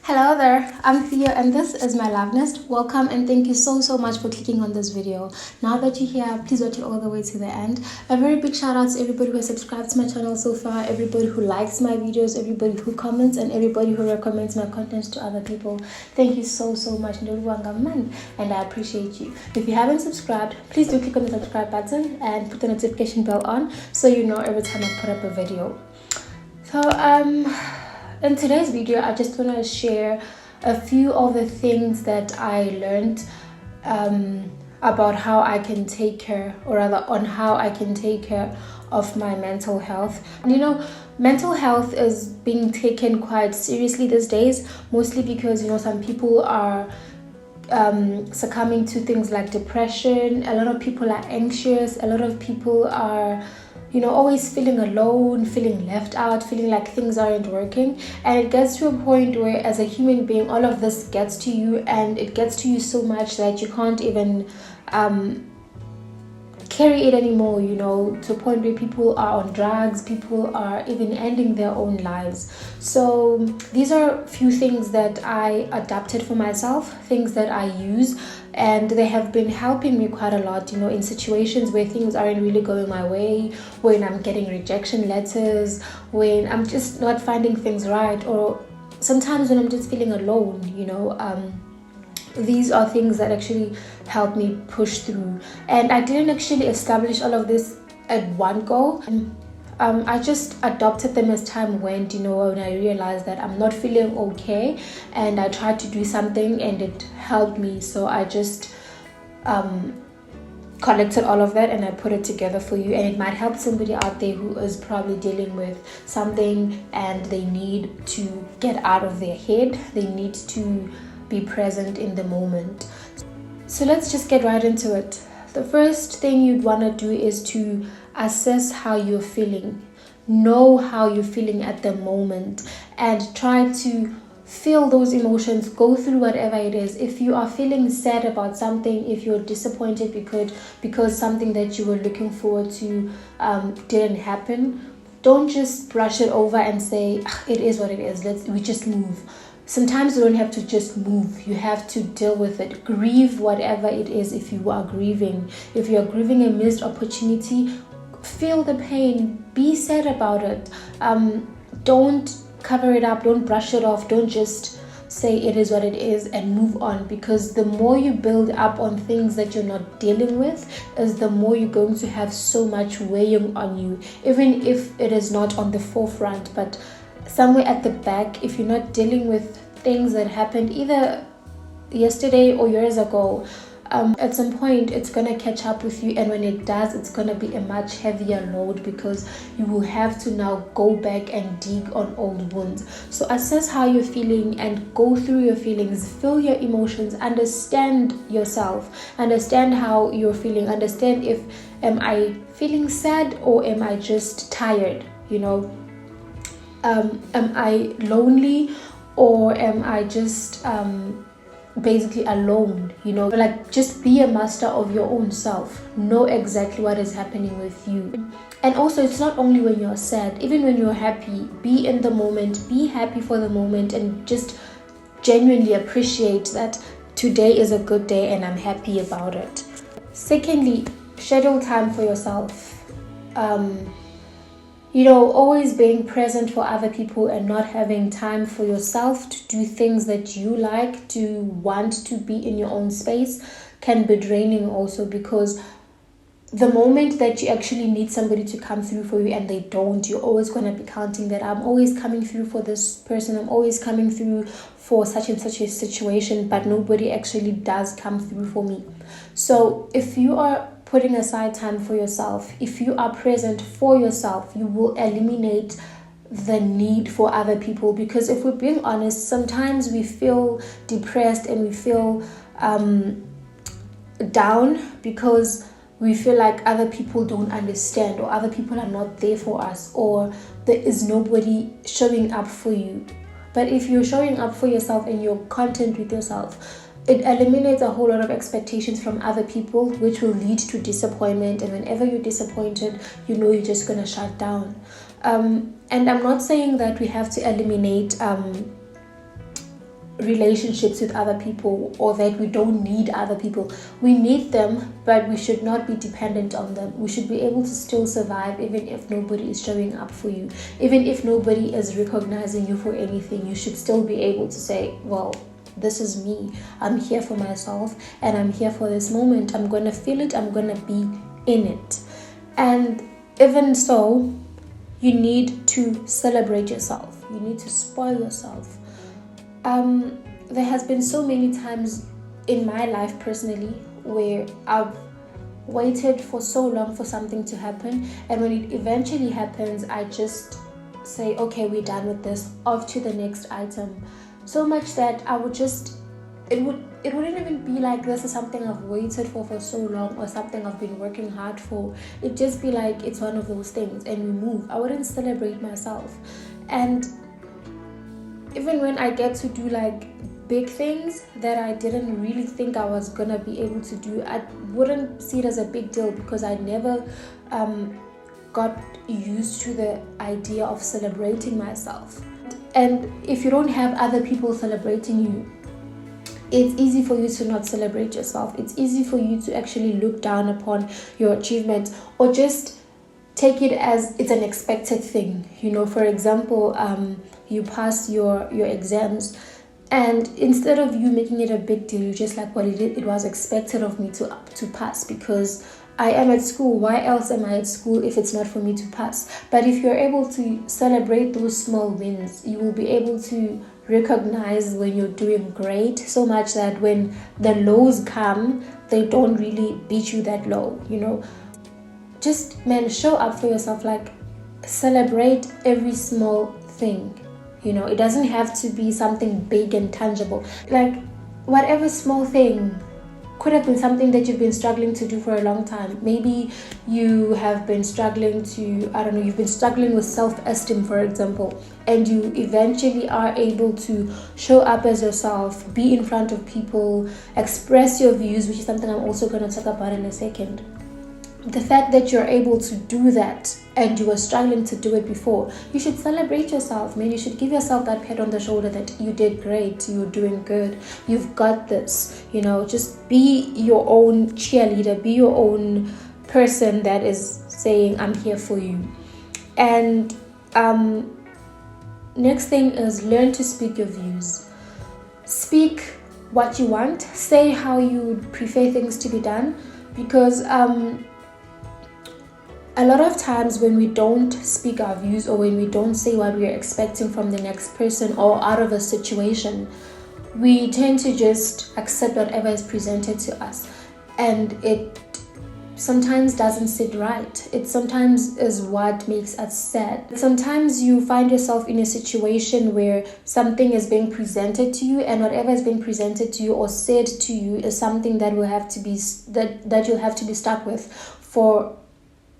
Hello there, I'm Theo and this is my love nest. Welcome and thank you so much for clicking on this video. Now that you're here, please watch it all the way to the end. A very big shout out to everybody who has subscribed to my channel so far, everybody who likes my videos, everybody who comments, and everybody who recommends my content to other people. Thank you so much, and I appreciate you. If you haven't subscribed, please do click on the subscribe button and put the notification bell on so you know every time I put up a video. So in today's video, I just want to share a few of the things that I learned about how I can take care, or rather on how I can take care of my mental health. And you know, mental health is being taken quite seriously these days, mostly because, you know, some people are succumbing to things like depression. A lot of people are anxious. A lot of people are, you know, always feeling alone, feeling left out, feeling like things aren't working. And it gets to a point where, as a human being, all of this gets to you, and it gets to you so much that you can't even carry it anymore, you know, to a point where people are on drugs, people are even ending their own lives. So these are a few things that I adapted for myself, things that I use, and they have been helping me quite a lot, you know, in situations where things aren't really going my way, when I'm getting rejection letters, when I'm just not finding things right, or sometimes when I'm just feeling alone, you know. These are things that actually help me push through. And I didn't actually establish all of this at one go. I just adopted them as time went, you know, when I realized that I'm not feeling okay, and I tried to do something and it helped me. So I just collected all of that and I put it together for you, and it might help somebody out there who is probably dealing with something and they need to get out of their head. They need to be present in the moment. So let's just get right into it. The first thing you'd want to do is to assess how you're feeling. Know how you're feeling at the moment and try to feel those emotions. Go through whatever it is. If you are feeling sad about something, if you're disappointed because something that you were looking forward to didn't happen, don't just brush it over and say it is what it is, we just move. Sometimes you don't have to just move. You have to deal with it. Grieve whatever it is. If you are grieving, if you are grieving a missed opportunity, feel the pain. Be sad about it. Don't cover it up. Don't brush it off. Don't just say it is what it is and move on, because the more you build up on things that you're not dealing with, is the more you're going to have so much weighing on you, even if it is not on the forefront, but somewhere at the back. If you're not dealing with things that happened either yesterday or years ago, at some point it's gonna catch up with you, and when it does, it's gonna be a much heavier load, because you will have to now go back and dig on old wounds. So assess how you're feeling and go through your feelings. Feel your emotions. Understand yourself. Understand how you're feeling. Understand, if am I feeling sad or am I just tired, you know. Am I lonely, or am I just basically alone, you know? Like, just be a master of your own self. Know exactly what is happening with you. And also, it's not only when you're sad, even when you're happy, be in the moment, be happy for the moment, and just genuinely appreciate that today is a good day and I'm happy about it. Secondly, schedule time for yourself. You know, always being present for other people and not having time for yourself to do things that you like, to want to be in your own space, can be draining also, because the moment that you actually need somebody to come through for you and they don't, you're always going to be counting that I'm always coming through for this person, I'm always coming through for such and such a situation, but nobody actually does come through for me. So if you are putting aside time for yourself, if you are present for yourself, you will eliminate the need for other people. Because if we're being honest, sometimes we feel depressed and we feel down because we feel like other people don't understand, or other people are not there for us, or there is nobody showing up for you. But if you're showing up for yourself and you're content with yourself, it eliminates a whole lot of expectations from other people, which will lead to disappointment. And whenever you're disappointed, you know you're just going to shut down. And I'm not saying that we have to eliminate relationships with other people, or that we don't need other people. We need them, but we should not be dependent on them. We should be able to still survive even if nobody is showing up for you, even if nobody is recognizing you for anything. You should still be able to say, well, this is me, I'm here for myself, and I'm here for this moment. I'm gonna feel it, I'm gonna be in it. And even so, you need to celebrate yourself, you need to spoil yourself. There has been so many times in my life personally where I've waited for so long for something to happen, and when it eventually happens, I just say, okay, we're done with this, off to the next item. So much that I would just, it wouldn't even be like this is something I've waited for so long, or something I've been working hard for. It'd just be like it's one of those things, and we move. I wouldn't celebrate myself. And even when I get to do like big things that I didn't really think I was gonna be able to do, I wouldn't see it as a big deal, because I never got used to the idea of celebrating myself. And if you don't have other people celebrating you, it's easy for you to not celebrate yourself. It's easy for you to actually look down upon your achievements, or just take it as it's an expected thing. You know, for example, you pass your exams, and instead of you making it a big deal, you're just like, well, it was expected of me to pass, because I am at school. Why else am I at school if it's not for me to pass? But if you're able to celebrate those small wins, you will be able to recognize when you're doing great, so much that when the lows come, they don't really beat you that low, you know. Just, show up for yourself. Like, celebrate every small thing. You know, it doesn't have to be something big and tangible. Like, whatever small thing could have been something that you've been struggling to do for a long time. Maybe you have been struggling to, you've been struggling with self-esteem, for example, and you eventually are able to show up as yourself, be in front of people, express your views, which is something I'm also going to talk about in a second. The fact that you're able to do that, and you were struggling to do it before, you should celebrate yourself, man. You should give yourself that pat on the shoulder that you did great, you're doing good, you've got this. You know, just be your own cheerleader, be your own person that is saying, I'm here for you. And next thing is, learn to speak your views. Speak what you want, say how you prefer things to be done, because a lot of times when we don't speak our views, or when we don't say what we are expecting from the next person or out of a situation, we tend to just accept whatever is presented to us, and it sometimes doesn't sit right. It sometimes is what makes us sad. Sometimes you find yourself in a situation where something is being presented to you, and whatever is being presented to you or said to you is something that will have to be that you'll have to be stuck with for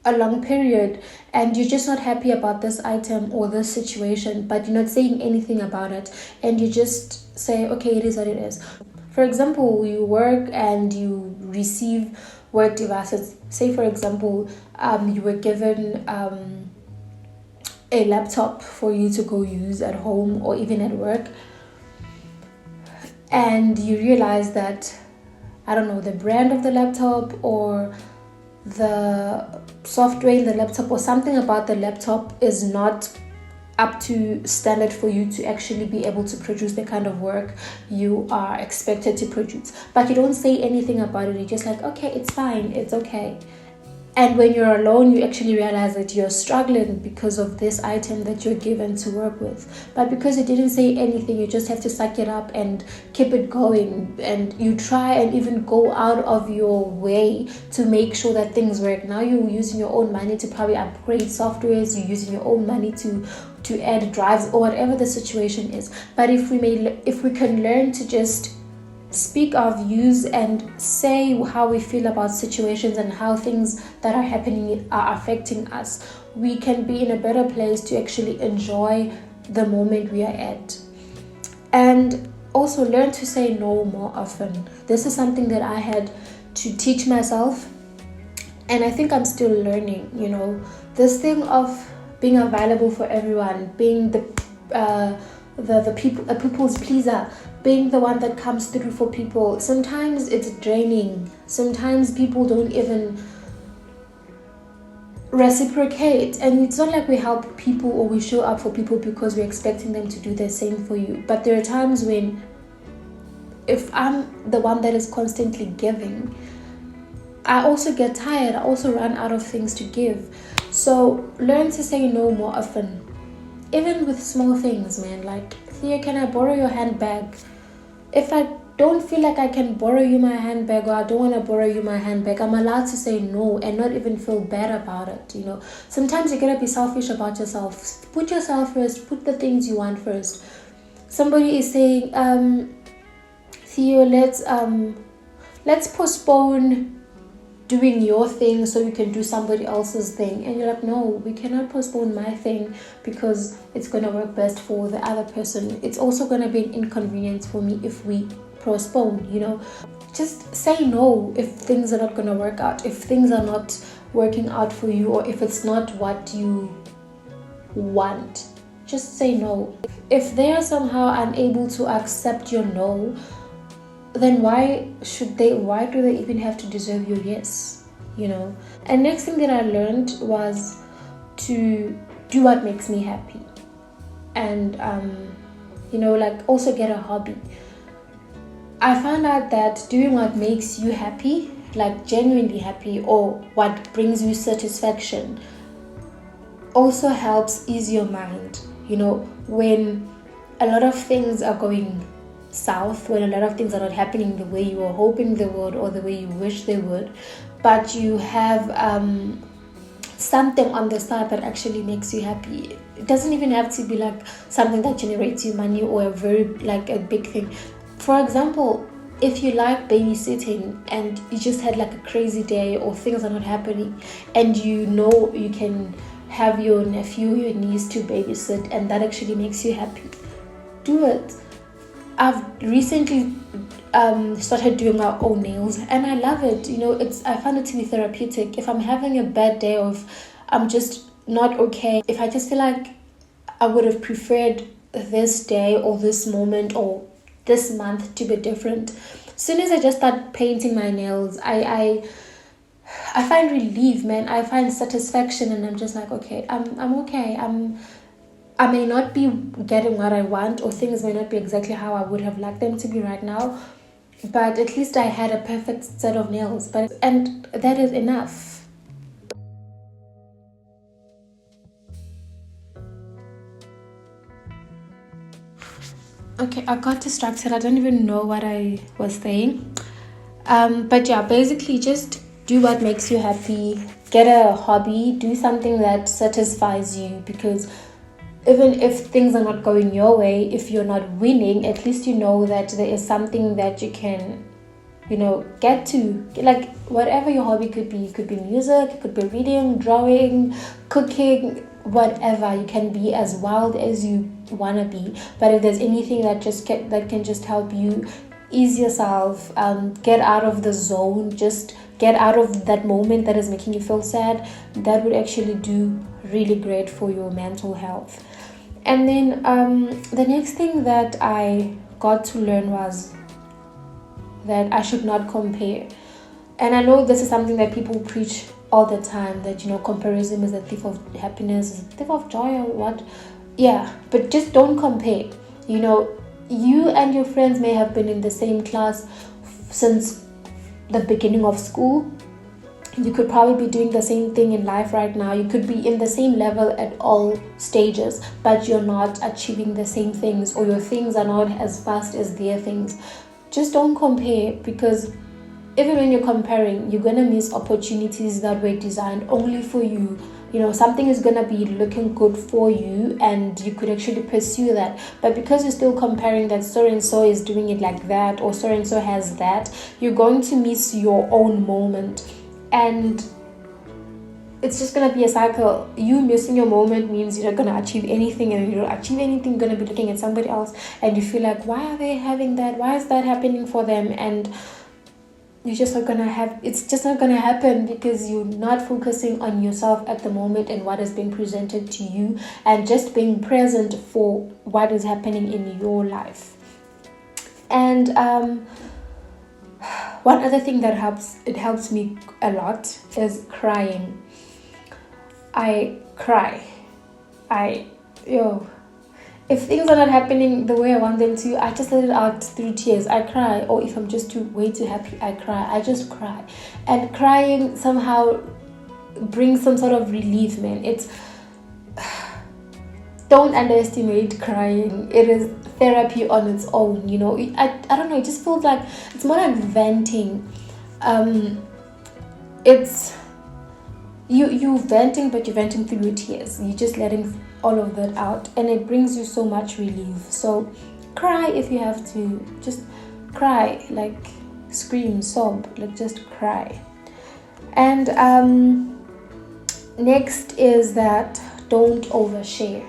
a long period, and you're just not happy about this item or this situation, but you're not saying anything about it, and you just say, okay, it is what it is. For example, you work and you receive work devices. Say, for example, you were given a laptop for you to go use at home or even at work, and you realize that, the brand of the laptop, or the software in the laptop, or something about the laptop is not up to standard for you to actually be able to produce the kind of work you are expected to produce. But you don't say anything about it. You're just like, okay, it's fine, it's okay. And when you're alone, you actually realize that you're struggling because of this item that you're given to work with. But because you didn't say anything, you just have to suck it up and keep it going. And you try and even go out of your way to make sure that things work. Now you're using your own money to probably upgrade softwares. You're using your own money to add drives, or whatever the situation is. But if we can learn to just speak our views and say how we feel about situations and how things that are happening are affecting us, we can be in a better place to actually enjoy the moment we are at. And also learn to say no more often. This is something that I had to teach myself, and I think I'm still learning. This thing of being available for everyone, being the the people, a people's pleaser, being the one that comes through for people. Sometimes it's draining. Sometimes people don't even reciprocate, and it's not like we help people or we show up for people because we're expecting them to do the same for you. But there are times when, if I'm the one that is constantly giving, I also get tired. I also run out of things to give. So learn to say no more often, even with small things, man. Like, Theo, can I borrow your handbag? If I don't feel like I can borrow you my handbag, or I don't want to borrow you my handbag, I'm allowed to say no and not even feel bad about it. Sometimes you gotta be selfish about yourself. Put yourself first. Put the things you want first. Somebody is saying, Theo, let's postpone doing your thing so you can do somebody else's thing. And you're like, no, we cannot postpone my thing because it's going to work best for the other person. It's also going to be an inconvenience for me if we postpone. Just say no if things are not going to work out, if things are not working out for you, or if it's not what you want. Just say no. If they are somehow unable to accept your no, then why do they even have to deserve your yes? And next thing that I learned was to do what makes me happy, and also get a hobby. I found out that doing what makes you happy, like genuinely happy, or what brings you satisfaction, also helps ease your mind. When a lot of things are going south, when a lot of things are not happening the way you were hoping they would or the way you wish they would, but you have something on the side that actually makes you happy. It doesn't even have to be like something that generates you money or a big thing. For example, if you like babysitting and you just had like a crazy day or things are not happening, and you can have your nephew, your niece to babysit, and that actually makes you happy, do it. I've recently started doing my own nails, and I love it. I find it to be therapeutic. If I'm having a bad day, or if I'm just not okay, if I just feel like I would have preferred this day or this moment or this month to be different, as soon as I just start painting my nails, I find relief, man. I find satisfaction, and I'm just like, okay, I'm okay. I may not be getting what I want, or things may not be exactly how I would have liked them to be right now, but at least I had a perfect set of nails. And that is enough. Okay, I got distracted. I don't even know what I was saying. But yeah, basically just do what makes you happy. Get a hobby. Do something that satisfies you, because even if things are not going your way, if you're not winning, at least you know that there is something that you can, get to. Like, whatever your hobby could be. It could be music, it could be reading, drawing, cooking, whatever. You can be as wild as you want to be. But if there's anything that can just help you ease yourself, get out of the zone, just get out of that moment that is making you feel sad, that would actually do really great for your mental health. And then the next thing that I got to learn was that I should not compare. And I know this is something that people preach all the time, that comparison is a thief of happiness, is a thief of joy, or what. Yeah, but just don't compare. You and your friends may have been in the same class since the beginning of school. You could probably be doing the same thing in life right now. You could be in the same level at all stages, but you're not achieving the same things, or your things are not as fast as their things. Just don't compare, because even when you're comparing, you're going to miss opportunities that were designed only for you. Something is going to be looking good for you, and you could actually pursue that. But because you're still comparing that so-and-so is doing it like that, or so-and-so has that, you're going to miss your own moment. And it's just going to be a cycle. You missing your moment means you're not going to achieve anything, and you don't achieve anything, you're going to be looking at somebody else, and you feel like, why are they having that? Why is that happening for them? And you're just not gonna have, it's just not gonna happen, because you're not focusing on yourself at the moment and what is being presented to you, and just being present for what is happening in your life. And one other thing that helps me a lot is crying. I cry. If things are not happening the way I want them to, I just let it out through tears. I cry. Or if I'm just way too happy, I cry. I just cry. And crying somehow brings some sort of relief, man. Don't underestimate crying. It is therapy on its own, you know. I don't know, it just feels like it's more like venting. It's you venting, but you're venting through your tears. You're just letting all of that out, and it brings you so much relief. So cry if you have to. Just cry, like scream, sob, like just cry. And next is that don't overshare.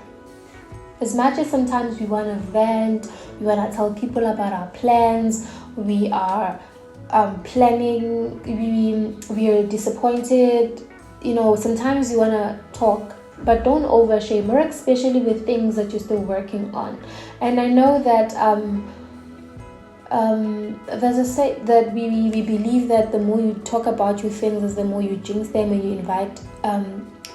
As much as sometimes we want to vent, we want to tell people about our plans, we are planning, we are disappointed, you know, sometimes you want to talk, but don't overshare, more especially with things that you're still working on. And I know that there's a say that we believe that the more you talk about your things, is the more you jinx them, and you invite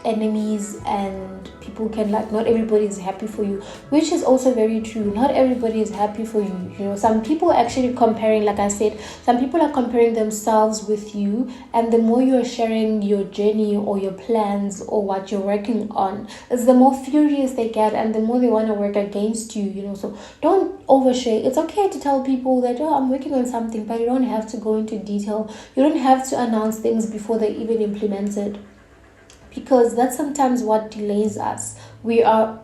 enemies, and people can, like, not everybody is happy for you, which is also very true. Not everybody is happy for you, you know. Some people are actually comparing, like I said, some people are comparing themselves with you, and the more you're sharing your journey or your plans or what you're working on, is the more furious they get, and the more they want to work against you, you know. So don't overshare. It's okay to tell people that, oh, I'm working on something, but you don't have to go into detail. You don't have to announce things before they even implemented, because that's sometimes what delays us. We are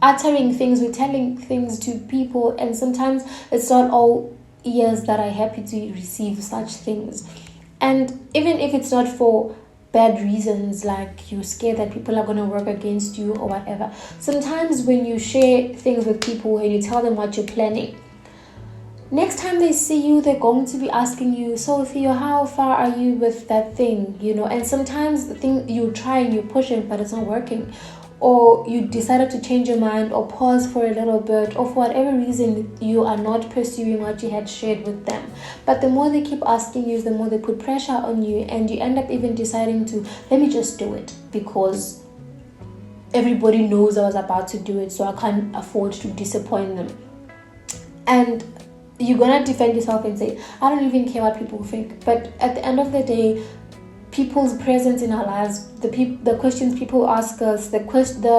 uttering things, we're telling things to people, and sometimes it's not all ears that are happy to receive such things. And even if it's not for bad reasons, like you're scared that people are going to work against you or whatever, sometimes when you share things with people and you tell them what you're planning, next time they see you, they're going to be asking you, so Theo, how far are you with that thing, you know? And sometimes the thing you're trying, you're pushing, but it's not working, or you decided to change your mind or pause for a little bit, or for whatever reason you are not pursuing what you had shared with them. But the more they keep asking you, the more they put pressure on you, and you end up even deciding to, let me just do it because everybody knows I was about to do it, so I can't afford to disappoint them. And you're gonna defend yourself and say, I don't even care what people think. But at the end of the day, people's presence in our lives, the questions people ask us, the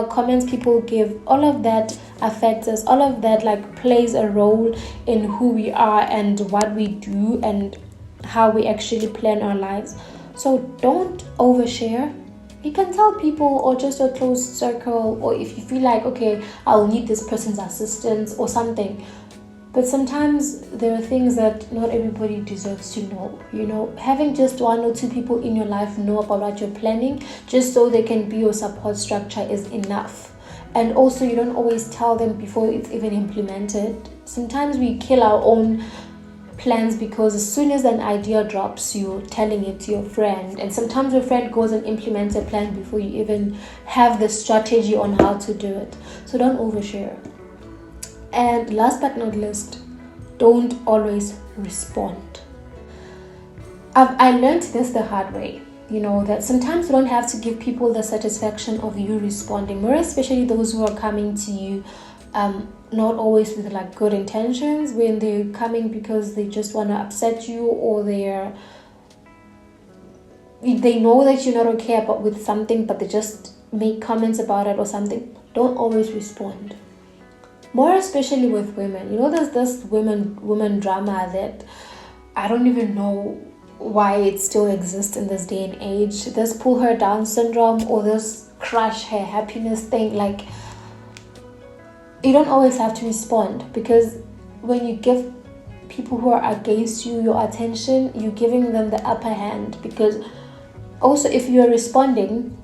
comments people give, all of that affects us. All of that, like, plays a role in who we are and what we do and how we actually plan our lives. So don't overshare. You can tell people, or just a close circle, or if you feel like, okay, I'll need this person's assistance or something. But sometimes there are things that not everybody deserves to know, you know. Having just one or two people in your life know about what you're planning, just so they can be your support structure, is enough. And also, you don't always tell them before it's even implemented. Sometimes we kill our own plans, because as soon as an idea drops, you're telling it to your friend, and sometimes your friend goes and implements a plan before you even have the strategy on how to do it. So don't overshare. And last but not least, don't always respond. I learned this the hard way, you know, that sometimes you don't have to give people the satisfaction of you responding, more especially those who are coming to you not always with, like, good intentions, when they're coming because they just want to upset you, or they know that you're not okay with something, but they just make comments about it or something. Don't always respond. More especially with women. You know, there's this women drama that I don't even know why it still exists in this day and age. This pull her down syndrome, or this crush her happiness thing. Like, you don't always have to respond, because when you give people who are against you your attention, you're giving them the upper hand. Because also, if you're responding,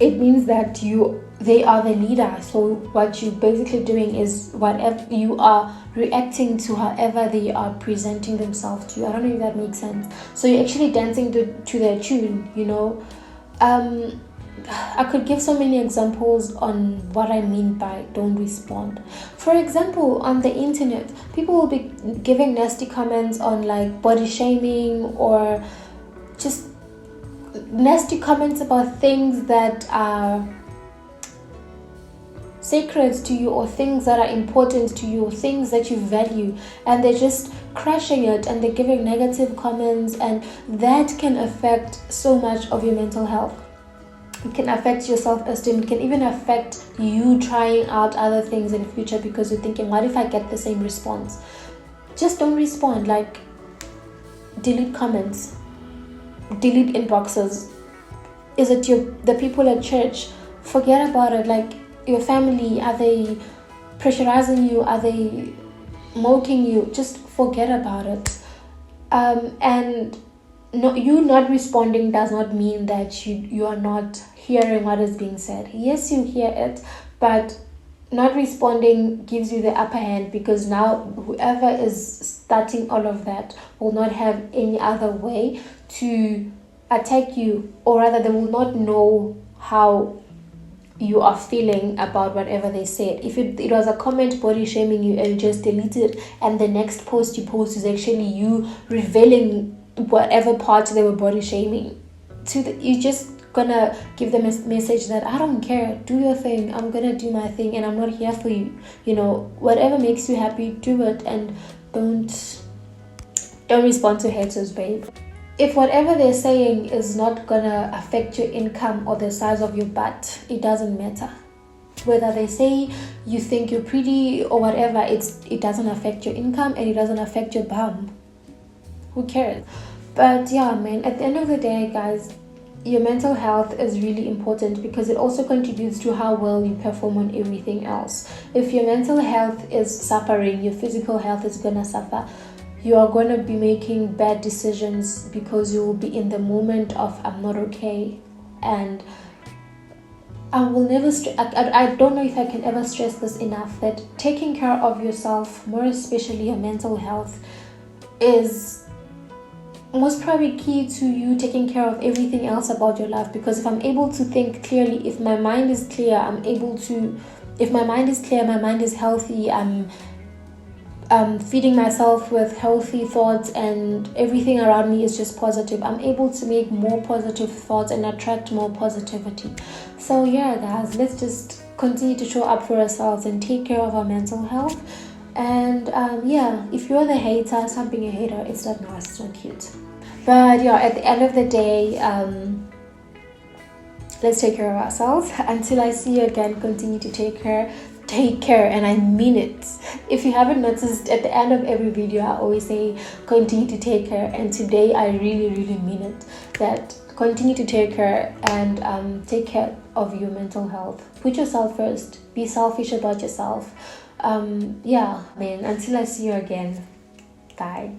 it means that you they are the leader. So what you're basically doing is whatever you are reacting to, however they are presenting themselves to you. I don't know if that makes sense. So you're actually dancing to their tune, you know. I could give so many examples on what I mean by don't respond. For example, on the internet, people will be giving nasty comments on like body shaming, or just nasty comments about things that are sacred to you, or things that are important to you, things that you value, and they're just crushing it, and they're giving negative comments, and that can affect so much of your mental health. It can affect your self-esteem. It can even affect you trying out other things in the future, because you're thinking, what if I get the same response? Just don't respond. Like, delete comments, delete inboxes. Is it the people at church? Forget about it. Like, your family, are they pressurizing you? Are they mocking you? Just forget about it. And no, you not responding does not mean that you are not hearing what is being said. Yes, you hear it, but not responding gives you the upper hand, because now whoever is starting all of that will not have any other way to attack you, or rather they will not know how you are feeling about whatever they said. If it was a comment body shaming you and you just delete it, and the next post you post is actually you revealing whatever parts they were body shaming you just gonna give them a message that I don't care, do your thing, I'm gonna do my thing, and I'm not here for you. You know, whatever makes you happy, do it, and don't respond to haters, babe. If whatever they're saying is not gonna affect your income or the size of your butt, it doesn't matter. Whether they say you think you're pretty or whatever, it doesn't affect your income, and it doesn't affect your bum. Who cares? But yeah, man, at the end of the day, guys, your mental health is really important, because it also contributes to how well you perform on everything else. If your mental health is suffering, your physical health is gonna suffer. You are going to be making bad decisions, because you will be in the moment of I'm not okay. And I will never I don't know if I can ever stress this enough, that taking care of yourself, more especially your mental health, is most probably key to you taking care of everything else about your life. Because if I'm able to think clearly, if my mind is clear, if my mind is clear, my mind is healthy, I'm feeding myself with healthy thoughts, and everything around me is just positive, I'm able to make more positive thoughts and attract more positivity. So yeah, guys, let's just continue to show up for ourselves and take care of our mental health. And yeah, if you're the hater, stop being a hater. It's not nice, it's not cute. But yeah, at the end of the day, let's take care of ourselves. Until I see you again, continue to take care, and I mean it. If you haven't noticed, at the end of every video I always say continue to take care, and today I really mean it, that continue to take care, and take care of your mental health. Put yourself first, be selfish about yourself. Yeah, man, until I see you again, bye.